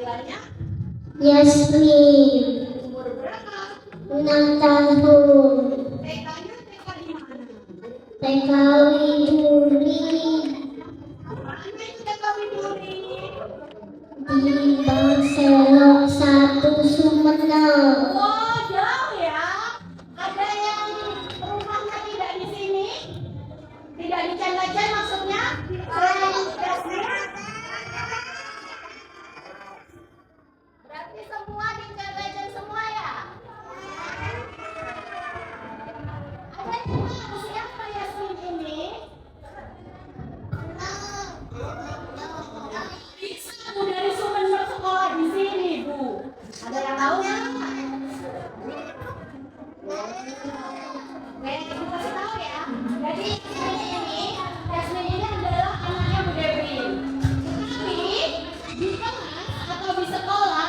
Panggilannya? Yasmin. Umur berapa? 6 tahun. TK-nya TK di mana? TK Widuri Mana itu TK Widuri? di Bangselok 1 Sumeneb. Oh, jauh ya. Ada yang rumahnya tidak di sini? Tidak di Candacan maksudnya? Berarti semua di Candacan semua ya? Ada yang tahu siapa Yasmin ini? Bisa Bu dari Sumeneb sekolah di sini Bu. Ada yang tahu ya? Oke, ibu kasih tahu ya. Jadi Yasmin ini adalah anaknya Bu Dewi. Tapi di kelas atau di sekolah,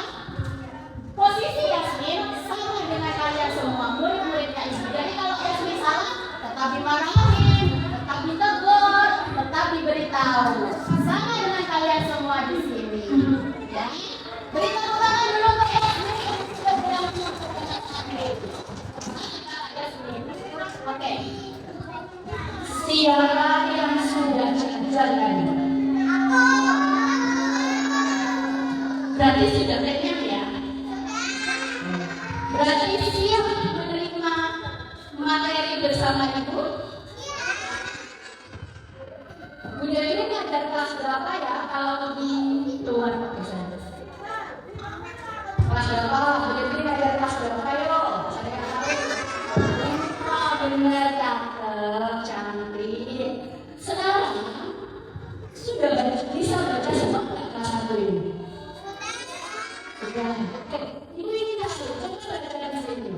posisi Yasmin sama dengan kalian semua murid-muridnya ibu. Jadi kalau Yasmin salah, tetap dimarahin, tetap ditegur, tetap diberitahu. Sama dengan kalian semua di sini. Ya. Beri tepuk tangan dulu untuk Yasmin. Oke. Siapa yang sudah terjalani? Berarti sudah kenyang ya? Berarti siap menerima materi bersama ibu? Bu Dewi ngajar kelas berapa ya kalau di luar misalnya? Kelas berapa? Bu Dewi ngajar kelas berapa yuk? Ada yang tahu? Oh benar, cakep, cantik. Sekarang sudah bisa baca semua kelas 1 ini? Sudah. Ibu ingin tahu, coba baca di sini.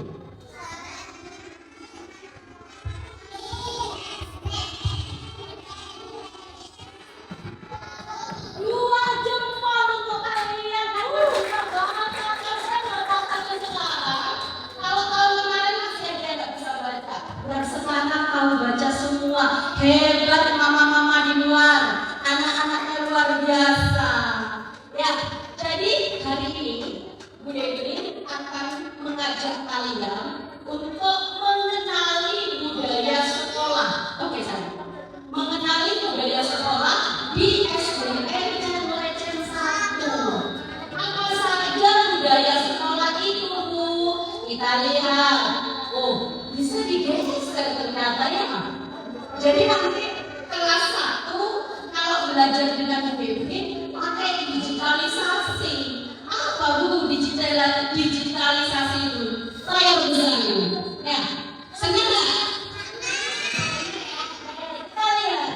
Dua jempol untuk kalian. Aduh, susah banget kakak. Saya nggak tahu kakak sekarang. Kalau tahun kemarin masih ada yang nggak bisa baca. Dan sekarang kamu baca semua. Hebat mama-mama di luar. Anak-anaknya luar biasa. Ya, jadi hari ini Bu Dewi akan mengajak kalian untuk mengenali budaya sekolah. Oke, sayang. Mengenali budaya sekolah di SDN Candacan 1. Apa saja budaya sekolah itu, Bu? Kita lihat. Oh, bisa digeser ternyata ya. Jadi nanti kelas 1 kalau belajar dengan Bu Dewi pakai digitalisasi. Apa Bu digitalisasi itu? Saya berjalan. Ya, senang nggak? Kita lihat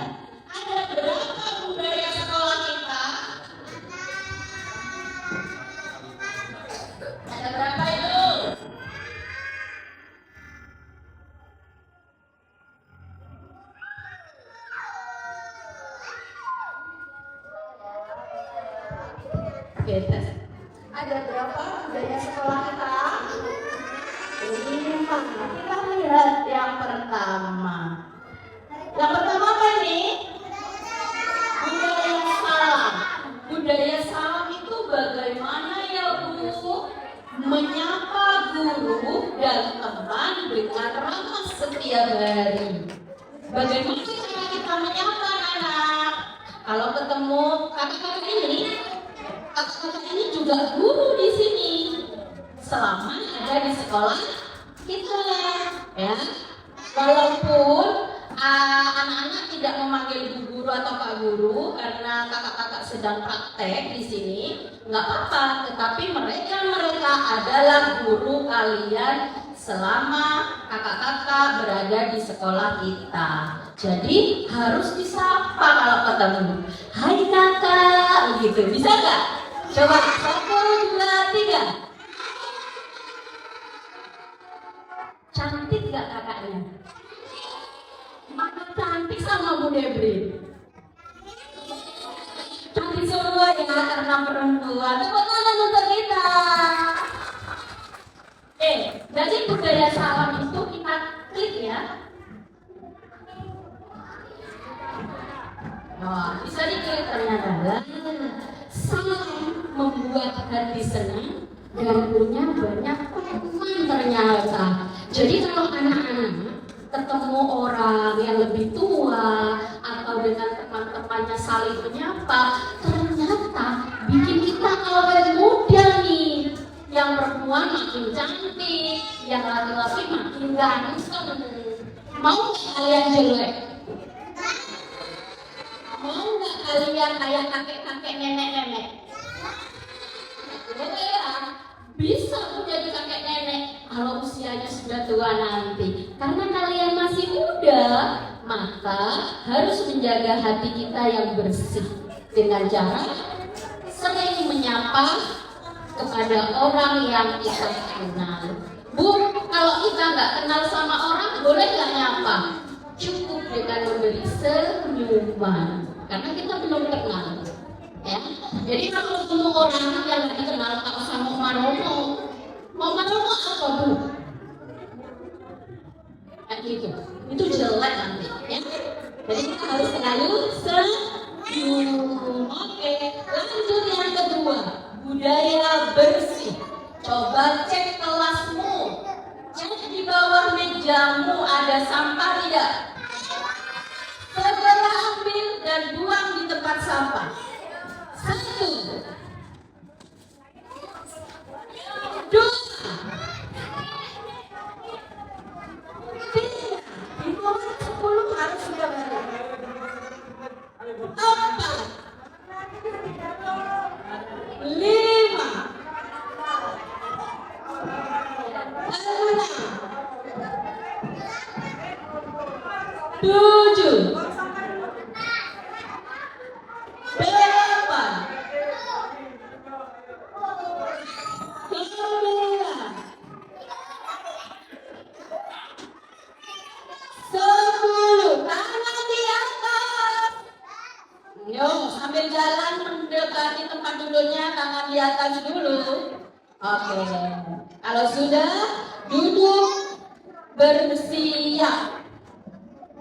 ada berapa budaya sekolah kita? Ada berapa itu? Oke, tes. Ada berapa budaya sekolah kita? 5. Kita lihat yang pertama. Yang pertama apa ini? Budaya salam. Budaya salam itu bagaimana ya Bu? Menyapa guru dan teman dengan ramah setiap hari. Bagaimana cara kita menyapa anak? Kalau ketemu kakak-kakak ini, kakak-kakak ini juga guru di sini. Selama ada di sekolah kita, ya. Walaupun anak-anak tidak memanggil bu guru atau pak guru karena kakak-kakak sedang praktek di sini, nggak apa-apa. Tetapi mereka adalah guru kalian selama kakak-kakak berada di sekolah kita. Jadi harus disapa kalau ketemu. Hai kakak, gitu. Bisa nggak? Coba 1, 2, 3. Cantik nggak kakaknya? Mana cantik sama Bu Debri? Cantik semua ya karena perempuan. Tepuk tangan untuk kita. Jadi budaya salam itu kita klik ya. Wah, bisa diklik ternyata. Salam membuat makin cantik, yang laki-laki makin ganteng. Mau nggak kalian jelek? Mau nggak kalian kayak kakek-kakek, nenek-nenek? Ya, bisa menjadi kakek nenek kalau usianya sudah tua nanti. Karena kalian masih muda, maka harus menjaga hati kita yang bersih dengan cara sering menyapa kepada orang yang kita kenal. Bu, kalau kita nggak kenal sama orang, boleh nggak nyapa? Cukup dengan memberi senyuman, karena kita belum kenal. Ya, jadi kalau ketemu orang yang nggak dikenal, kalau sama mau Marono apa bu? Kayak gitu, itu jelek nanti. Ya, jadi kita harus selalu senyum. Oke, lanjut yang kedua, budaya bersih. Coba cek kelasmu, cek di bawah mejamu ada sampah tidak? Segera ambil dan buang di tempat sampah. 1, 2, 3, di bawah 10 harus sudah beres. 4, 5, 6, 7, 8, 10, tangan di atas. Yo, sambil jalan mendekati tempat duduknya, tangan di atas dulu. Oke, kalau sudah duduk bersiap.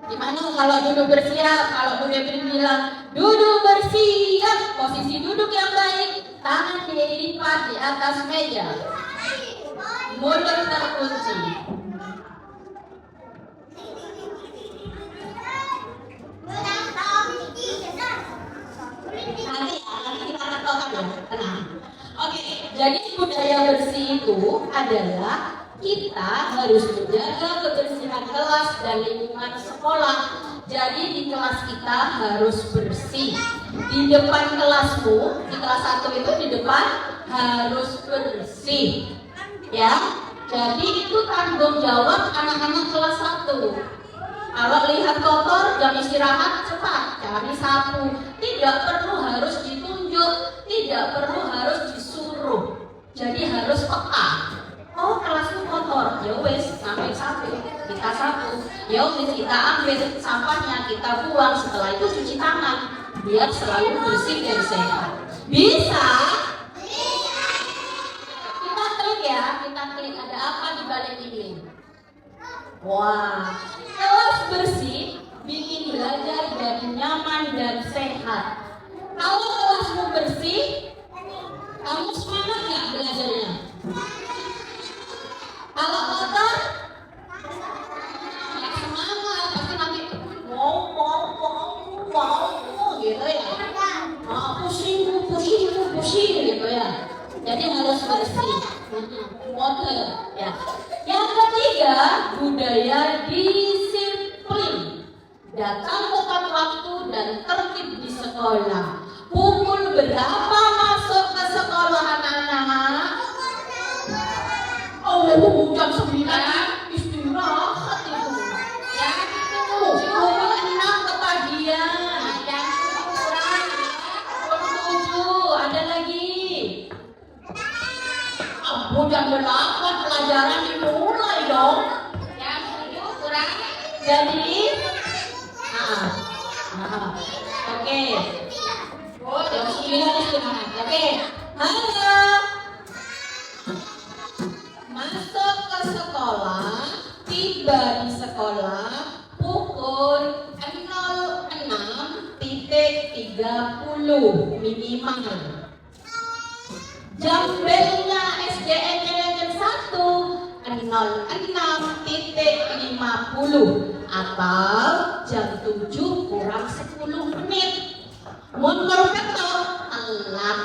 Gimana kalau duduk bersiap? Kalau Bu Debri bilang duduk bersiap, posisi duduk yang baik, tangan dilipat di atas meja, mulut terkunci. Nanti kita ketahuan ya, tenang. Oke, jadi budaya bersih itu adalah kita harus menjaga kebersihan kelas dan lingkungan sekolah. Jadi di kelas kita harus bersih. Di depan kelasmu, di kelas 1 itu di depan harus bersih. Ya, jadi itu tanggung jawab anak-anak kelas 1. Kalau lihat kotor, jam istirahat cepat cari sapu. Tidak perlu harus ditunjuk, tidak perlu harus disuruh. Jadi harus peka. Oh, kelasku kotor, ya wes, ambil sapu, kita sapu. Ya wes, kita ambil sampahnya, kita buang. Setelah itu cuci tangan, biar selalu bersih dan sehat. Bisa? Kita klik ya, kita klik ada apa di balik ini. Wah, kelas bersih bikin belajar jadi nyaman dan sehat. Kalau kelasmu bersih, kamu semangat nggak belajarnya? Kalau kotor, nggak semangat, pasti nanti mau gitu ya. Pusing gitu ya. Jadi harus bersih. Water ya. Yang ketiga, budaya disiplin. Datang tepat waktu dan tertib di sekolah. Pukul berapa masuk ke sekolah anak-anak? Oh, jam 9 istirahat itu. Ya, pukul 6 kepagian. Jam 7 ada lagi. Jam 8 pelajaran dimulai dong. Jam 7 kurang. Jadi, oke. Jam 9 istirahat. Oke. Halo. Masuk ke sekolah, tiba di sekolah pukul 06.30 minimal. Jam belnya SDN Challenger 1 06.50 atau jam 7 kurang 10 menit. Mun kalau ketok telat.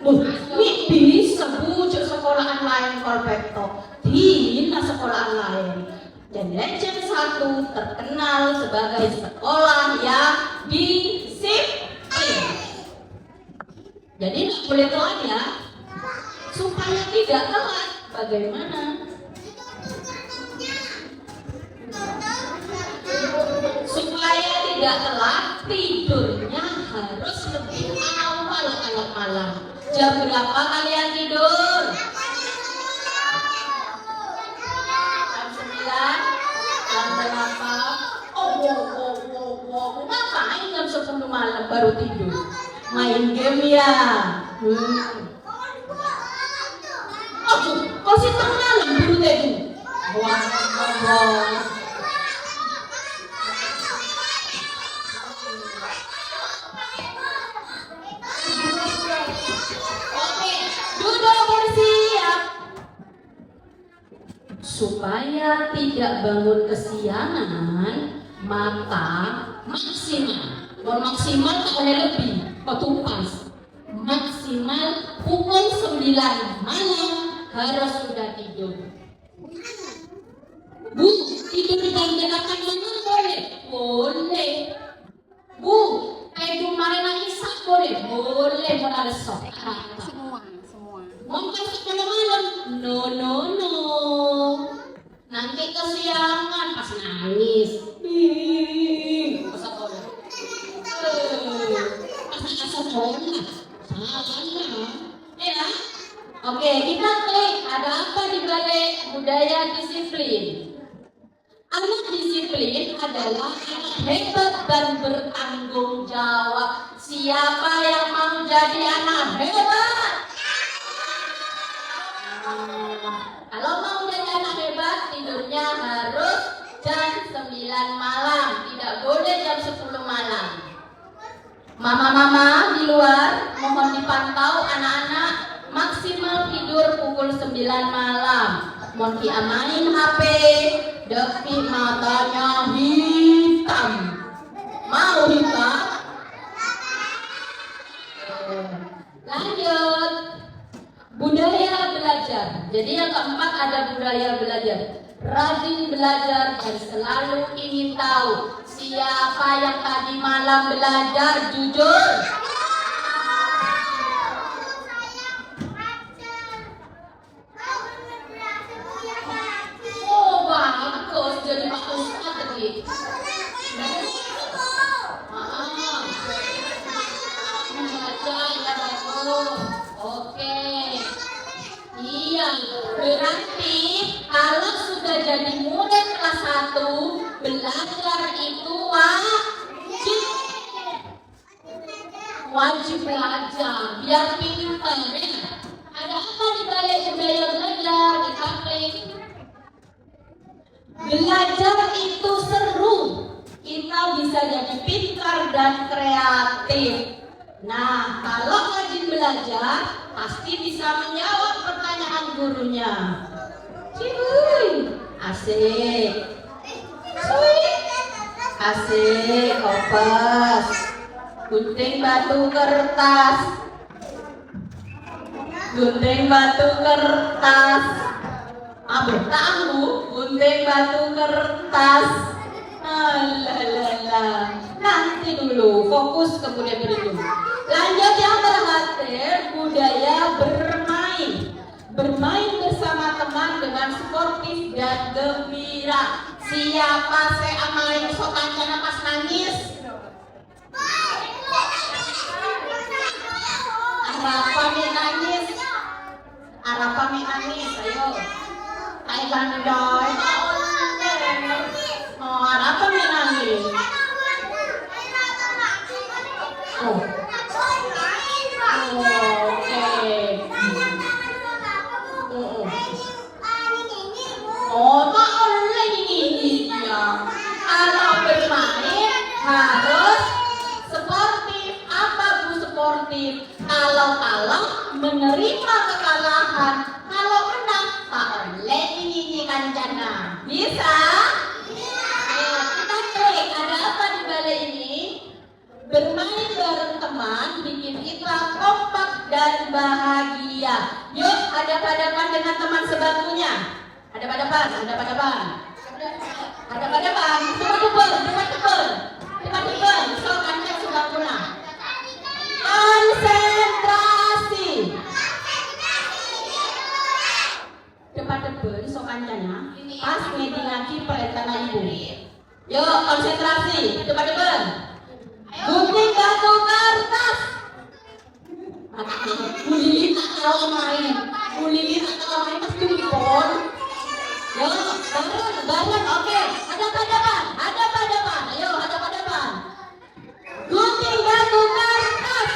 Ini bisa bujuk sekolah sekolahan lain Kolpekto, di sekolahan lain. Dan Legend 1 terkenal sebagai sekolah yang disiplin. Jadi nggak boleh telat ya, supaya tidak telat. Bagaimana? Supaya tidak telat, tidurnya harus lebih awal kalau malam. Jam berapa kalian tidur? Jam 9? Jam berapa? Ngapain jam 10 malam baru tidur? Main game ya? Kau sih tengah malam dulu tadi. Wah. Supaya tidak bangun kesiangan, maka maksimal tak boleh lebih, petupas. Maksimal pukul 9 malam harus sudah tidur. Bu, tidur jam 8 malam boleh? Boleh. Bu, kayak kemarin Aisyah boleh? Boleh, boleh sok. Mau masuk malam? No. Nanti kesiangan pas nangis. Pas sekolah. Salah. Ya. Oke, kita klik. Ada apa di balik budaya disiplin? Anak disiplin adalah anak hebat dan bertanggung jawab. Siapa yang mau jadi anak hebat? Kalau mau jadi anak hebat, tidurnya harus jam 9 malam, tidak boleh jam 10 malam. Mama-mama di luar, mohon dipantau anak-anak maksimal tidur pukul 9 malam. Mohon diamanin HP, tapi matanya hitam. Mau hitam? Lanjut. Budaya belajar. Jadi yang keempat ada budaya belajar. Rajin belajar dan selalu ingin tahu. Siapa yang tadi malam belajar jujur? Oh bagus, jadi Pak Ustadz tadi. Membaca ya bagus. Oke. Iya, berarti kalau sudah jadi murid kelas 1, belajar itu wajib belajar, biar pintar ya. Ada apa di balik budaya belajar? Kita klik. Belajar itu seru, kita bisa jadi pintar dan kreatif. Nah, kalau rajin belajar, pasti bisa menjawab pertanyaan gurunya. Cihuy, asik. Asik, kopes. Gunting batu kertas. Gunting batu kertas. Tahu, gunting batu kertas. Alalala. Nanti dulu, fokus ke budaya berikut. Lanjut yang terakhir, budaya bermain. Bermain bersama teman dengan sportif dan gembira. Siapa saya main sokancana pas nangis? Arapa mi nangis? Arapa mi nangis? Ayo. Thailand doy. Oh, arapa mi nangis? Oh. Oh, tak boleh ini dia. Kalau bermain harus sportif. Apa bu sportif? Kalau menerima kekalahan. Kalau menang tak boleh ini kancana. Bisa? Ayo kita klik. Ada apa di balik ini? Bermain bareng teman bikin kita kompak dan bahagia. Yuk, ada hadap-hadapan dengan teman sebangkunya. Hadap-hadapan. Hadap-hadapan. Depan. So kancang sebangkuna. Konsentrasi. Depan, so kancanya. Pas ngedingaki perintah ibu. Yuk, konsentrasi. Depan. Gunting batu kertas. Kulilin atau main pasti dipon. Yo, bareng, oke. Hadap-hadapan. Ayo, hadap-hadapan. Gunting batu kertas.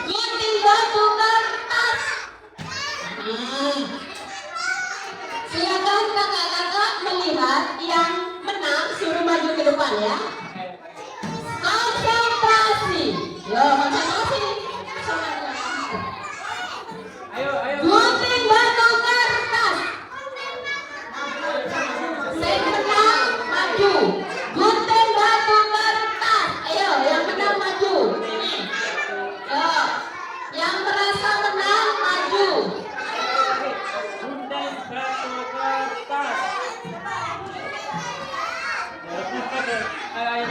Gunting batu kertas. Silakan kakak-kakak melihat yang menang suruh maju ke depan ya. Konsentrasi. Yo, konsentrasi. Gunting batu kertas. Saya menang maju. Gunting batu kertas. Ayo, yang menang maju. Yo, yang merasa menang maju. Gunting batu kertas. Ayo,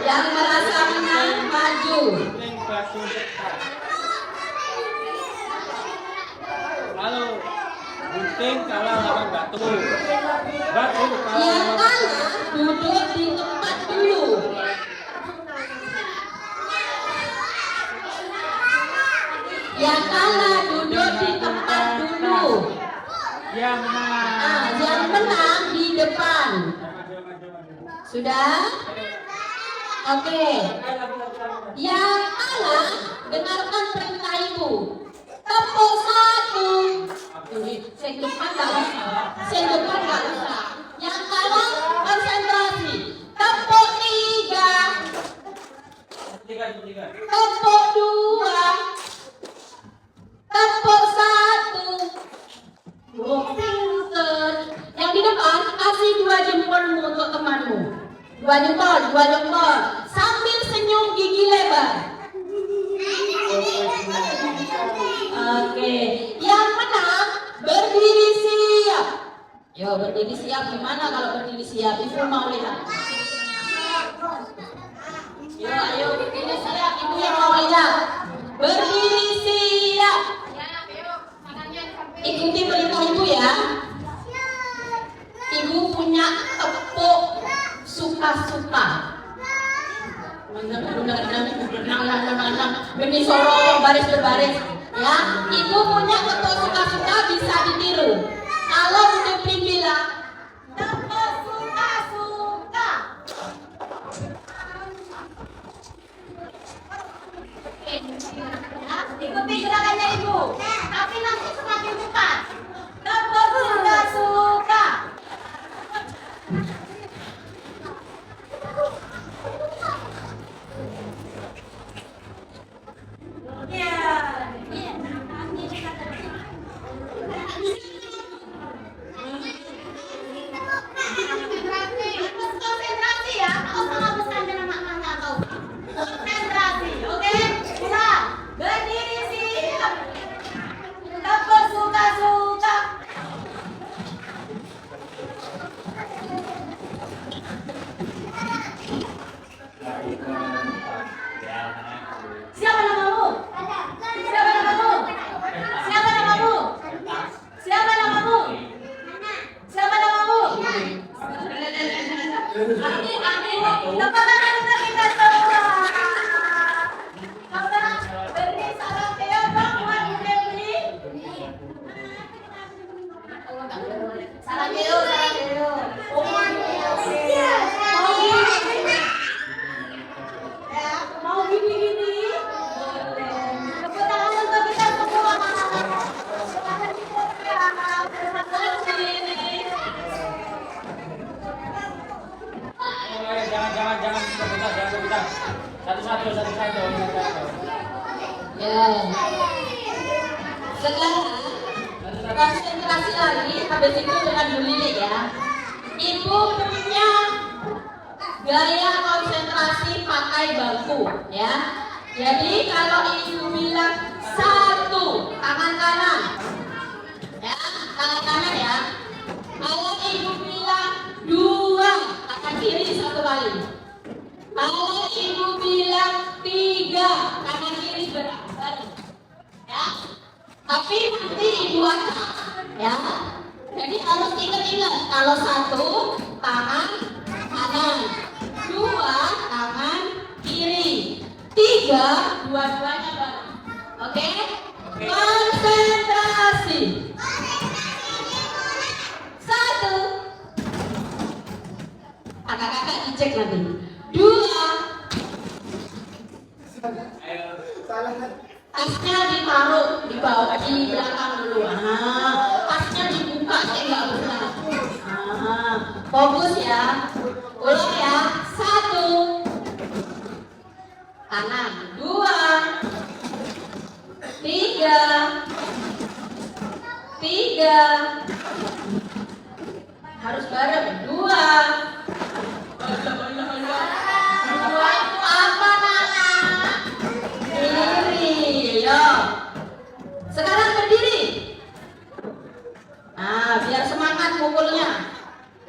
Yang merasa menang maju. gunting batu kertas. Halo, gunting kalah lawan batu. Batu kalah Yang lawan kalah duduk di tempat dulu. Yang kalah duduk di tempat dulu. yang menang. Yang menang di depan. Sudah? Oke. Yang kalah dengarkan perintah ibu. Tepuk satu. Yang depan nggak usah. Yang kalah konsentrasi. Tepuk tiga. Tepuk dua. Tepuk satu. Oh, pinter. Yang di depan kasih 2 jempolmu untuk temanmu. 2 jempol. Sambil senyum gigi lebar. Oke. Yang menang berdiri siap. Yo, berdiri siap. Gimana kalau berdiri siap? Ibu mau lihat. Yo, ayo berdiri siap. Ibu yang mau lihat. Berdiri siap. Ikuti perintah ibu ya. Ibu punya tepuk suka-suka. Benih sorong baris berbaris. Ya, ibu punya tepuk suka-suka bisa ditiru. Kalau udah bilang tepuk suka-suka. Ikuti gerakannya ibu. Tapi nanti semakin cepat. Tepuk suka-suka. Konsentrasi ya. Kau sama besar dengan anak-anak kau. Konsentrasi, oke? Sudah. Berdiri siap. Tepuk suka-suka. Siapa namamu? Siapa namamu? Siapa namamu? Siapa namamu? Siapa namamu? Tepuk tangan untuk kita semua. Beri salam keong buat Ibu Dewi. Salam keong. Mau gini-gini? Tepuk tangan untuk kita semua. Jangan kita. Satu-satu. Ya. Setelah konsentrasi lagi, habis itu dengan dulu ya. Ibu punya gaya konsentrasi pakai bangku, ya. Jadi kalau ibu bilang 1, tangan kanan. Ya, tangan kanan ya. Kalau ibu bilang 2, tangan kiri 1 kali. Kalau ibu bilang 3, tangan kiri bareng. Ya. Tapi nanti ibu acak. Ya. Jadi harus ingat-ingat. Kalau 1, tangan kanan. 2, tangan kiri. 3, dua-duanya bareng. Oke? Konsentrasi. 1. Kakak-kakak dicek nanti. 2. Ayo. Tasnya ditaruh di bawah, di belakang dulu. Tasnya dibuka, nggak benar. Fokus ya. Ulang ya. 1. Kanan. 2. 3. 3. Harus bareng. 2. 2 itu apa, Nana? Diri. Yo. Sekarang berdiri. Nah, biar semangat mukulnya.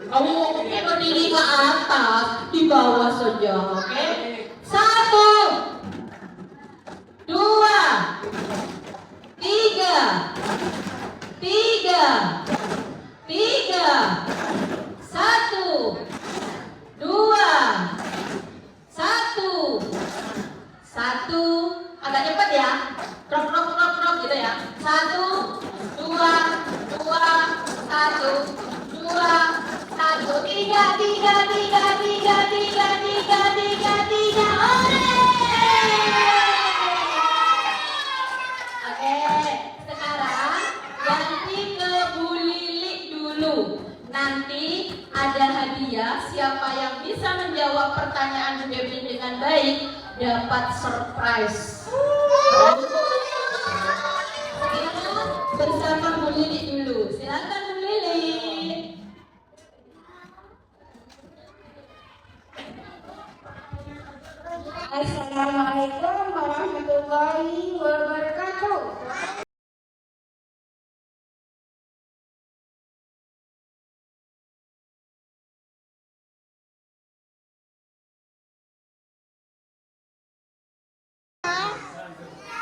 Kamu mungkin berdiri ke atas, di bawah saja, oke? 1, 2, 3, 3, 3, 1, 2, 1, 1. Agak cepat ya. Krok krok krok krok gitu ya. 1, 2, 2, 1, 2, 1, 3, 3, 3, 3, 3, 3, 3, 3. Oke, sekarang ganti ke Bu Lili dulu. Nanti ada hadiah. Siapa yang bisa menjawab pertanyaan Bu Devi dengan baik dapat surprise. Sekarang bersama Bu Lili dulu. Silakan Bu Lili. Assalamualaikum warahmatullahi wabarakatuh.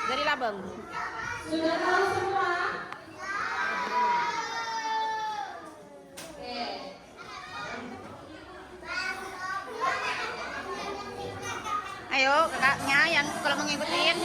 Dari Labang. Sudah tahu semua? Oke. Ayo kakaknya yang kalau mau ngikutin.